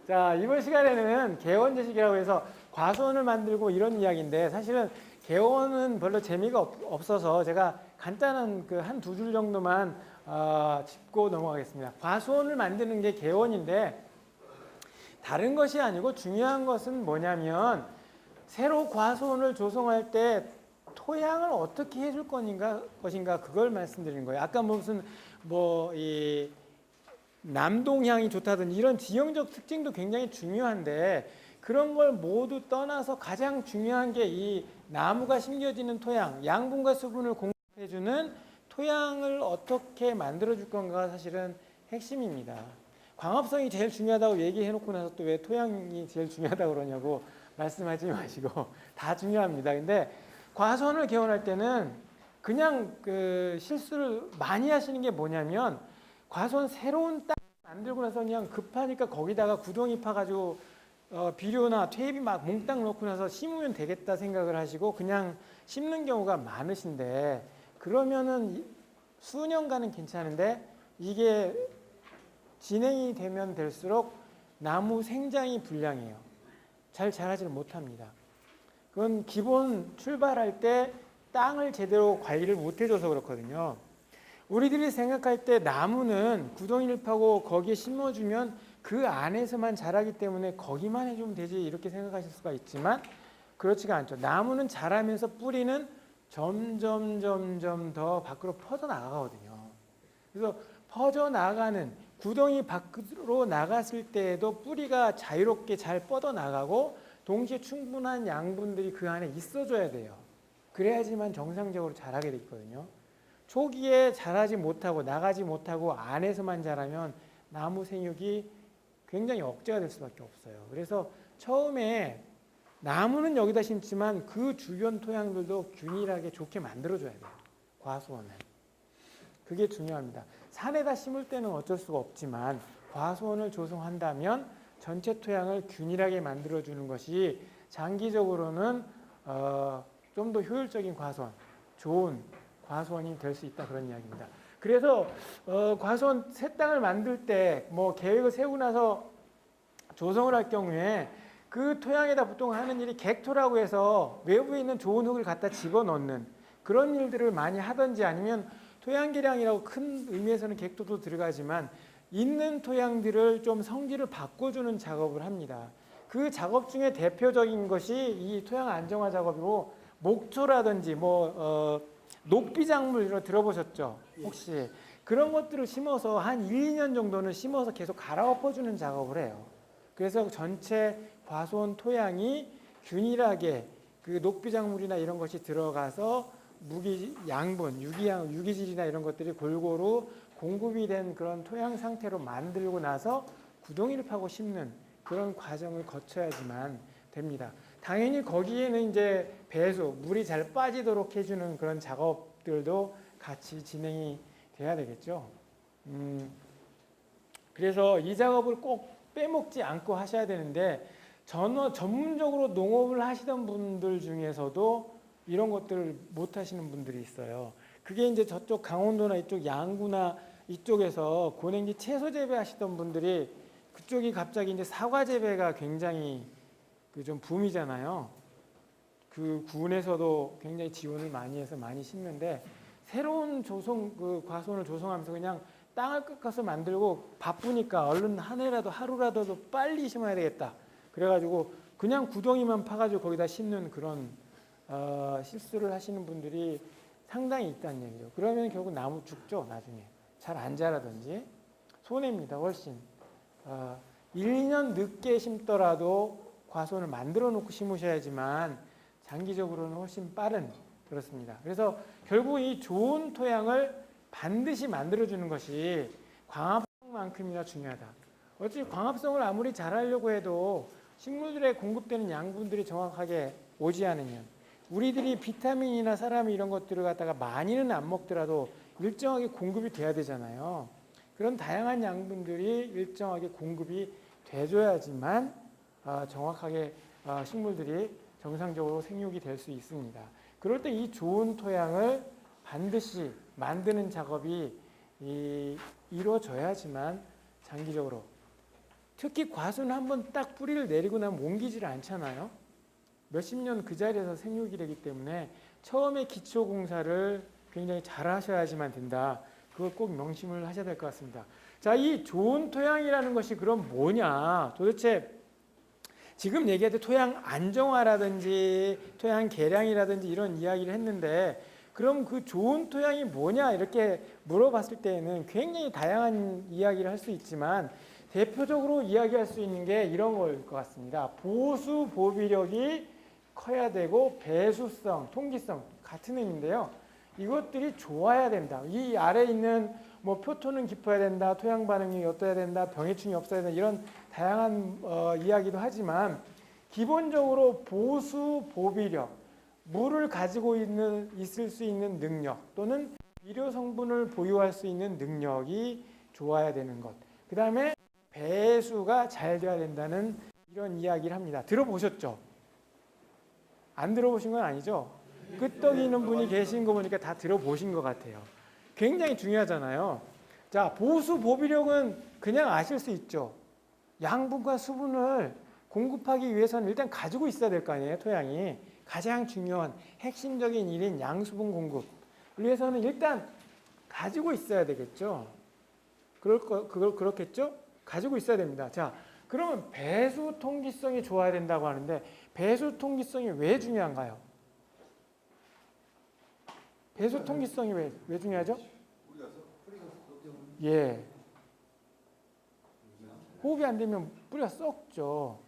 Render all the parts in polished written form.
자, 이번 시간에는 개원제식이라고 해서 과수원을 만들고 이런 이야기인데, 사실은 개원은 별로 재미가 없어서 제가 간단한 그 한 두 줄 정도만 짚고 넘어가겠습니다. 과수원을 만드는 게 개원인데, 다른 것이 아니고 중요한 것은 뭐냐면, 새로 과수원을 조성할 때 토양을 어떻게 해줄 것인가 그걸 말씀드리는 거예요. 아까 무슨 이 남동향이 좋다든지 이런 지형적 특징도 굉장히 중요한데, 그런 걸 모두 떠나서 가장 중요한 게 이 나무가 심겨지는 토양, 양분과 수분을 공급해주는 토양을 어떻게 만들어줄 건가가 사실은 핵심입니다. 광합성이 제일 중요하다고 얘기해놓고 나서 또 왜 토양이 제일 중요하다고 그러냐고 말씀하지 마시고 다 중요합니다. 근데 과수원을 개원할 때는 그냥 그 실수를 많이 하시는 게 뭐냐면, 과수원 새로운 땅 만들고 나서 그냥 급하니까 거기다가 구덩이 파가지고 비료나 퇴비 막 몽땅 넣고 나서 심으면 되겠다 생각을 하시고 그냥 심는 경우가 많으신데, 그러면은 수년간은 괜찮은데 이게 진행이 되면 될수록 나무 생장이 불량해요. 잘 자라지를 못합니다. 그건 기본 출발할 때 땅을 제대로 관리를 못 해줘서 그렇거든요. 우리들이 생각할 때 나무는 구덩이를 파고 거기에 심어주면 그 안에서만 자라기 때문에 거기만 해주면 되지 이렇게 생각하실 수가 있지만, 그렇지가 않죠. 나무는 자라면서 뿌리는 점점 더 밖으로 퍼져나가거든요. 그래서 퍼져나가는 구덩이 밖으로 나갔을 때에도 뿌리가 자유롭게 잘 뻗어나가고 동시에 충분한 양분들이 그 안에 있어줘야 돼요. 그래야지만 정상적으로 자라게 돼 있거든요. 초기에 자라지 못하고 나가지 못하고 안에서만 자라면 나무 생육이 굉장히 억제가 될 수밖에 없어요. 그래서 처음에 나무는 여기다 심지만 그 주변 토양들도 균일하게 좋게 만들어줘야 돼요. 과수원은. 그게 중요합니다. 산에다 심을 때는 어쩔 수가 없지만 과수원을 조성한다면 전체 토양을 균일하게 만들어주는 것이 장기적으로는 좀 더 효율적인 과수원, 좋은 과수원이 될 수 있다, 그런 이야기입니다. 그래서 과수원 새 땅을 만들 때 계획을 세우고 나서 조성을 할 경우에 그 토양에다 보통 하는 일이 객토라고 해서 외부에 있는 좋은 흙을 갖다 집어넣는 그런 일들을 많이 하든지, 아니면 토양 개량이라고 큰 의미에서는 객토도 들어가지만 있는 토양들을 좀 성질을 바꿔주는 작업을 합니다. 그 작업 중에 대표적인 것이 이 토양 안정화 작업이고, 목초라든지 녹비작물 이런 들어보셨죠? 혹시 그런 것들을 심어서 한 1, 2년 정도는 심어서 계속 갈아엎어주는 작업을 해요. 그래서 전체 과수원 토양이 균일하게 그 녹비작물이나 이런 것이 들어가서 양분, 유기질이나 이런 것들이 골고루 공급이 된 그런 토양 상태로 만들고 나서 구덩이를 파고 심는 그런 과정을 거쳐야지만 됩니다. 당연히 거기에는 이제 배수, 물이 잘 빠지도록 해주는 그런 작업들도 같이 진행이 돼야 되겠죠. 그래서 이 작업을 꼭 빼먹지 않고 하셔야 되는데, 전문적으로 농업을 하시던 분들 중에서도 이런 것들을 못 하시는 분들이 있어요. 그게 이제 저쪽 강원도나 이쪽 양구나 이쪽에서 고랭지 채소 재배하시던 분들이, 그쪽이 갑자기 이제 사과 재배가 굉장히 좀 붐이잖아요. 그 군에서도 굉장히 지원을 많이 해서 많이 심는데, 새로운 과수원을 조성하면서 그냥 땅을 깎아서 만들고 바쁘니까 얼른 한 해라도 하루라도 빨리 심어야 되겠다. 그래가지고 그냥 구덩이만 파가지고 거기다 심는 그런 실수를 하시는 분들이 상당히 있다는 얘기죠. 그러면 결국 나무 죽죠. 나중에 잘 안 자라든지 손해입니다. 훨씬 1, 2년 늦게 심더라도 과수원을 만들어 놓고 심으셔야지만 장기적으로는 훨씬 빠른, 그렇습니다. 그래서 결국 이 좋은 토양을 반드시 만들어주는 것이 광합성만큼이나 중요하다. 어차피 광합성을 아무리 잘하려고 해도 식물들에 공급되는 양분들이 정확하게 오지 않으면, 우리들이 비타민이나 사람이 이런 것들을 갖다가 많이는 안 먹더라도 일정하게 공급이 돼야 되잖아요. 그런 다양한 양분들이 일정하게 공급이 돼줘야지만 정확하게 식물들이 정상적으로 생육이 될 수 있습니다. 그럴 때 이 좋은 토양을 반드시 만드는 작업이 이루어져야지만 장기적으로 특히 과수는 한번 딱 뿌리를 내리고 나면 옮기질 않잖아요. 몇십 년 그 자리에서 생육이되기 때문에 처음에 기초 공사를 굉장히 잘 하셔야지만 된다. 그걸 꼭 명심을 하셔야 될 것 같습니다. 자, 이 좋은 토양이라는 것이 그럼 뭐냐? 도대체 지금 얘기할 때 토양 안정화라든지 토양 개량이라든지 이런 이야기를 했는데 그럼 그 좋은 토양이 뭐냐 이렇게 물어봤을 때에는 굉장히 다양한 이야기를 할 수 있지만 대표적으로 이야기할 수 있는 게 이런 걸 것 같습니다. 보수 보비력이 커야 되고 배수성, 통기성 같은 의미인데요. 이것들이 좋아야 된다. 이 아래 있는 뭐 표토는 깊어야 된다, 토양 반응이 어떠해야 된다, 병해충이 없어야 된다 이런 다양한 이야기도 하지만 기본적으로 보수 보비력, 물을 가지고 있을 수 있는 능력 또는 비료 성분을 보유할 수 있는 능력이 좋아야 되는 것. 그 다음에 배수가 잘 돼야 된다는 이런 이야기를 합니다. 들어보셨죠? 안 들어보신 건 아니죠? 끄떡이는 분이 계신 거 보니까 다 들어보신 것 같아요. 굉장히 중요하잖아요. 자, 보수 보비력은 그냥 아실 수 있죠. 양분과 수분을 공급하기 위해서는 일단 가지고 있어야 될 거 아니에요, 토양이. 가장 중요한 핵심적인 일인 양수분 공급을 위해서는 일단 가지고 있어야 되겠죠. 그렇겠죠? 가지고 있어야 됩니다. 자, 그러면 배수 통기성이 좋아야 된다고 하는데 배수 통기성이 왜 중요한가요? 배수 통기성이 왜 중요하죠? 예. 호흡이 안 되면 뿌리가 썩죠.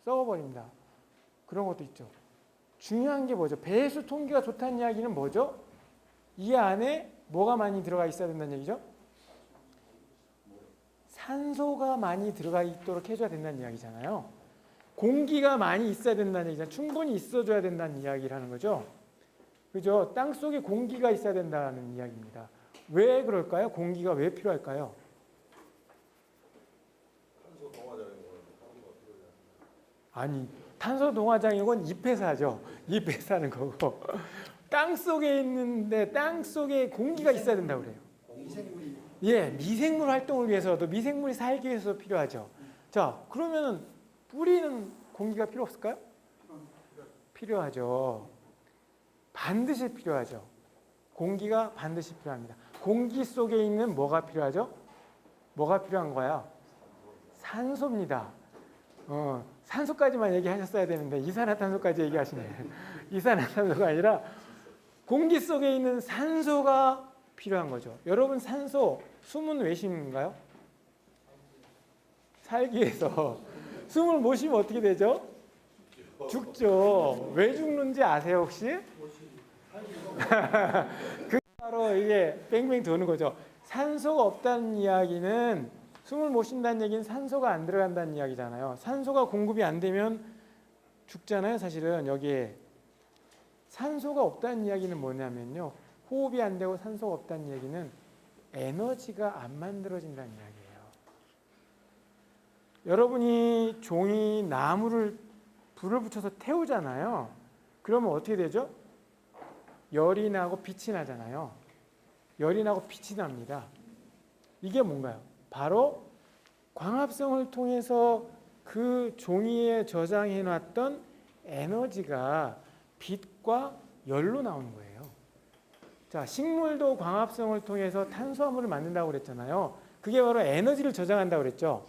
썩어버립니다. 그런 것도 있죠. 중요한 게 뭐죠? 배수 통기가 좋다는 이야기는 뭐죠? 이 안에 뭐가 많이 들어가 있어야 된다는 얘기죠? 산소가 많이 들어가 있도록 해줘야 된다는 이야기잖아요. 공기가 많이 있어야 된다는 얘기잖아요. 충분히 있어줘야 된다는 이야기를 하는 거죠. 그죠? 땅 속에 공기가 있어야 된다는 이야기입니다. 왜 그럴까요? 공기가 왜 필요할까요? 아니, 탄소 동화장이건 잎에서 하죠. 잎에서 하는 거고. 땅 속에 있는데 땅 속에 공기가 있어야 된다고 그래요. 예, 미생물 활동을 위해서도 미생물이 살기 위해서 필요하죠. 자, 그러면 뿌리는 공기가 필요 없을까요? 필요하죠. 반드시 필요하죠. 공기가 반드시 필요합니다. 공기 속에 있는 뭐가 필요하죠? 뭐가 필요한 거야? 산소입니다. 산소까지만 얘기하셨어야 되는데 이산화탄소까지 얘기하시네. 이산화탄소가 아니라 공기 속에 있는 산소가 필요한 거죠. 여러분 산소, 숨은 왜 쉬는가요? 살기 위해서. 숨을 못 쉬면 어떻게 되죠? 죽죠. 왜 죽는지 아세요 혹시? 그 바로 이게 뺑뺑 도는 거죠. 산소가 없다는 이야기는 숨을 못 쉰다는 얘기는 산소가 안 들어간다는 이야기잖아요. 산소가 공급이 안 되면 죽잖아요. 사실은 여기에 산소가 없다는 이야기는 뭐냐면요. 호흡이 안 되고 산소가 없다는 얘기는 에너지가 안 만들어진다는 이야기예요. 여러분이 종이 나무를 불을 붙여서 태우잖아요. 그러면 어떻게 되죠? 열이 나고 빛이 나잖아요. 열이 나고 빛이 납니다. 이게 뭔가요? 바로 광합성을 통해서 그 종이에 저장해 놨던 에너지가 빛과 열로 나오는 거예요. 자, 식물도 광합성을 통해서 탄수화물을 만든다고 그랬잖아요. 그게 바로 에너지를 저장한다고 그랬죠.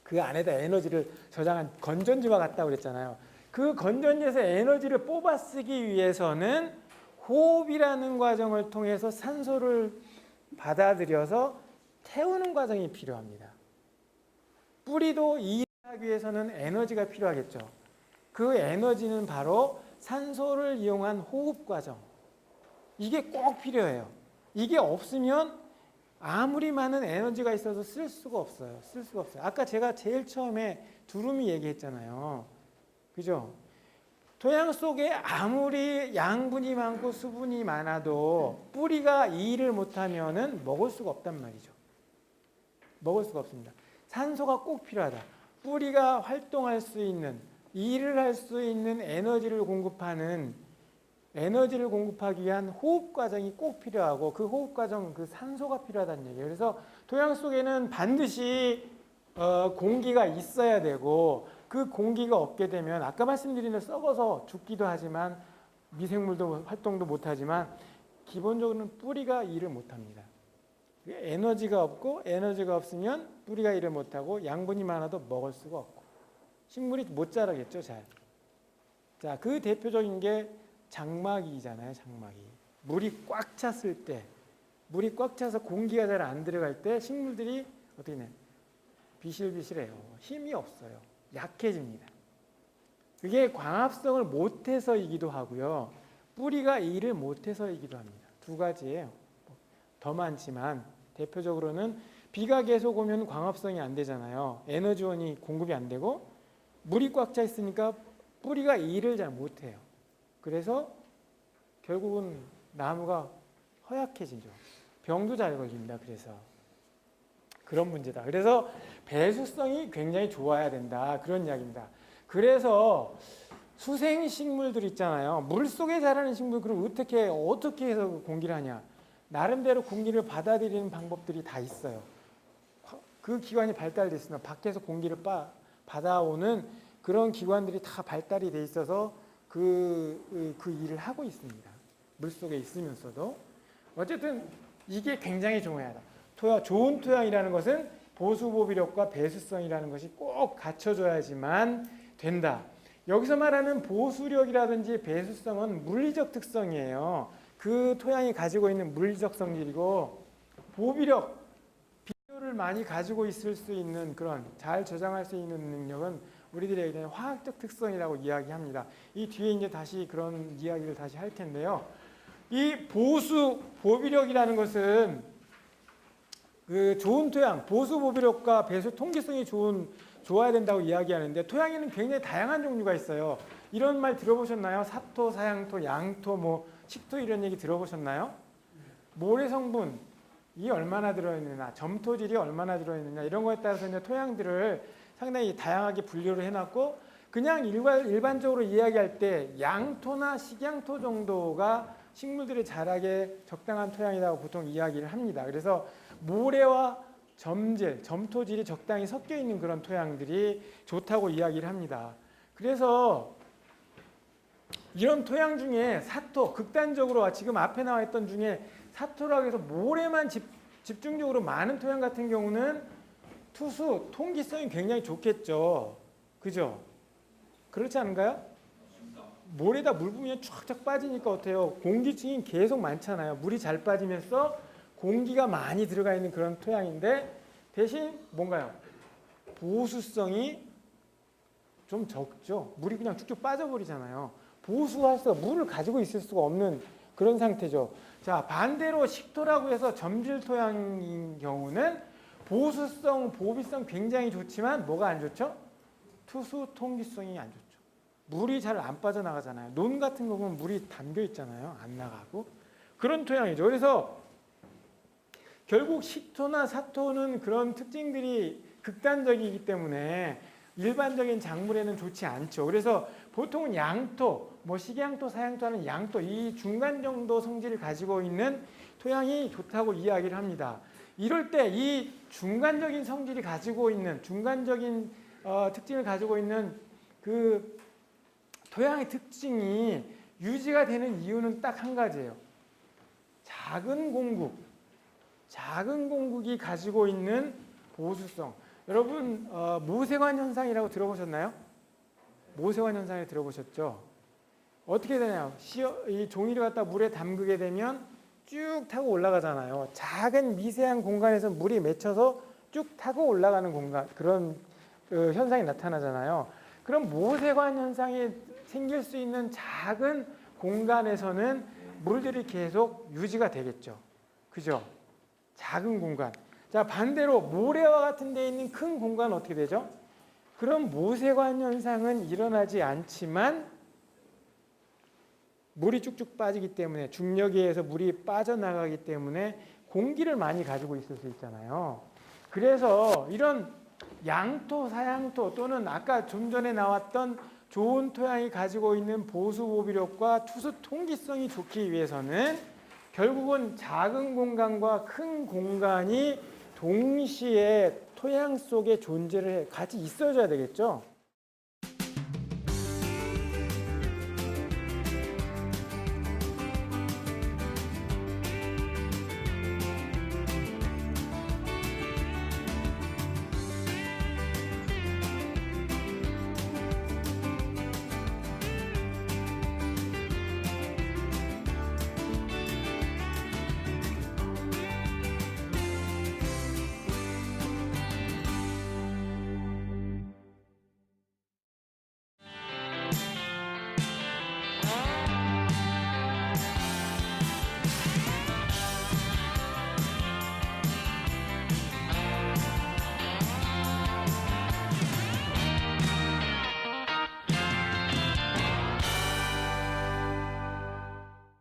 그 안에다 에너지를 저장한 건전지와 같다고 그랬잖아요. 그 건전지에서 에너지를 뽑아 쓰기 위해서는 호흡이라는 과정을 통해서 산소를 받아들여서 태우는 과정이 필요합니다. 뿌리도 일을 하기 위해서는 에너지가 필요하겠죠. 그 에너지는 바로 산소를 이용한 호흡 과정. 이게 꼭 필요해요. 이게 없으면 아무리 많은 에너지가 있어도 쓸 수가 없어요. 쓸 수가 없어요. 아까 제가 제일 처음에 두루미 얘기했잖아요. 그죠? 토양 속에 아무리 양분이 많고 수분이 많아도 뿌리가 이 일을 못하면은 먹을 수가 없단 말이죠. 먹을 수가 없습니다. 산소가 꼭 필요하다. 뿌리가 활동할 수 있는, 일을 할 수 있는 에너지를 공급하기 위한 호흡 과정이 꼭 필요하고 그 호흡 과정, 그 산소가 필요하다는 얘기예요. 그래서 토양 속에는 반드시 공기가 있어야 되고 그 공기가 없게 되면 아까 말씀드린 대로 썩어서 죽기도 하지만 미생물도 활동도 못하지만 기본적으로는 뿌리가 일을 못합니다. 에너지가 없고 에너지가 없으면 뿌리가 일을 못하고 양분이 많아도 먹을 수가 없고 식물이 못 자라겠죠. 잘. 자, 그 대표적인 게 장마기잖아요. 장마기. 물이 꽉 찼을 때, 물이 꽉 차서 공기가 잘 안 들어갈 때 식물들이 어떻게 돼? 비실비실해요. 힘이 없어요. 약해집니다. 그게 광합성을 못해서이기도 하고요. 뿌리가 일을 못해서이기도 합니다. 두 가지예요. 더 많지만 대표적으로는 비가 계속 오면 광합성이 안 되잖아요. 에너지원이 공급이 안 되고 물이 꽉 차 있으니까 뿌리가 일을 잘 못해요. 그래서 결국은 나무가 허약해지죠. 병도 잘 걸립니다. 그래서 그런 문제다. 그래서 배수성이 굉장히 좋아야 된다. 그런 이야기입니다. 그래서 수생식물들 있잖아요. 물속에 자라는 식물 그럼 어떻게 해서 공기를 하냐. 나름대로 공기를 받아들이는 방법들이 다 있어요. 그 기관이 발달돼 있으면 밖에서 공기를 받아오는 그런 기관들이 다 발달이 돼 있어서 그 일을 하고 있습니다. 물속에 있으면서도. 어쨌든 이게 굉장히 중요하다. 좋은 토양이라는 것은 보수보비력과 배수성이라는 것이 꼭 갖춰져야지만 된다. 여기서 말하는 보수력이라든지 배수성은 물리적 특성이에요. 그 토양이 가지고 있는 물리적 성질이고 보비력, 비료를 많이 가지고 있을 수 있는 그런 잘 저장할 수 있는 능력은 우리들에게 대한 화학적 특성이라고 이야기합니다. 이 뒤에 이제 다시 그런 이야기를 다시 할 텐데요. 이 보비력이라는 것은 그 좋은 토양, 보수보비력과 배수 통기성이 좋아야 된다고 이야기하는데 토양에는 굉장히 다양한 종류가 있어요. 이런 말 들어보셨나요? 사토, 사양토, 양토, 식토 이런 얘기 들어보셨나요? 모래 성분이 얼마나 들어있느냐, 점토질이 얼마나 들어있느냐 이런 거에 따라서 이제 토양들을 상당히 다양하게 분류를 해놨고 그냥 일반적으로 이야기할 때 양토나 식양토 정도가 식물들이 자라게 적당한 토양이라고 보통 이야기를 합니다. 그래서 모래와 점질, 점토질이 적당히 섞여 있는 그런 토양들이 좋다고 이야기를 합니다. 그래서 이런 토양 중에 사토, 극단적으로 지금 앞에 나와 있던 중에 사토라고 해서 모래만 집중적으로 많은 토양 같은 경우는 투수, 통기성이 굉장히 좋겠죠. 그죠? 그렇지 않은가요? 모래에다 물 부으면 쫙쫙 빠지니까 어때요? 공기층이 계속 많잖아요. 물이 잘 빠지면서 공기가 많이 들어가 있는 그런 토양인데 대신 뭔가요? 보수성이 좀 적죠. 물이 그냥 쭉쭉 빠져버리잖아요. 보수할 수가 물을 가지고 있을 수가 없는 그런 상태죠. 자, 반대로 식토라고 해서 점질 토양인 경우는 보수성, 보비성 굉장히 좋지만 뭐가 안 좋죠? 투수 통기성이 안 좋죠. 물이 잘 안 빠져나가잖아요. 논 같은 거 보면 물이 담겨 있잖아요. 안 나가고. 그런 토양이죠. 그래서 결국 식토나 사토는 그런 특징들이 극단적이기 때문에 일반적인 작물에는 좋지 않죠. 그래서 보통은 양토, 식양토, 사양토 하는 양토 이 중간 정도 성질을 가지고 있는 토양이 좋다고 이야기를 합니다. 이럴 때 이 중간적인 성질이 가지고 있는 중간적인 특징을 가지고 있는 그 토양의 특징이 유지가 되는 이유는 딱 한 가지예요. 작은 공국이 가지고 있는 보수성. 여러분 모세관 현상이라고 들어보셨나요? 모세관 현상을 들어보셨죠? 어떻게 되나요? 이 종이를 갖다 물에 담그게 되면 쭉 타고 올라가잖아요. 작은 미세한 공간에서 물이 맺혀서 쭉 타고 올라가는 공간 그런 현상이 나타나잖아요. 그럼 모세관 현상이 생길 수 있는 작은 공간에서는 물들이 계속 유지가 되겠죠. 그죠? 작은 공간. 자, 반대로 모래와 같은 데 있는 큰 공간은 어떻게 되죠? 그럼 모세관 현상은 일어나지 않지만 물이 쭉쭉 빠지기 때문에 중력에 의해서 물이 빠져나가기 때문에 공기를 많이 가지고 있을 수 있잖아요. 그래서 이런 양토, 사양토 또는 아까 좀 전에 나왔던 좋은 토양이 가지고 있는 보수보비력과 투수 통기성이 좋기 위해서는 결국은 작은 공간과 큰 공간이 동시에 토양 속에 존재를 같이 있어줘야 되겠죠.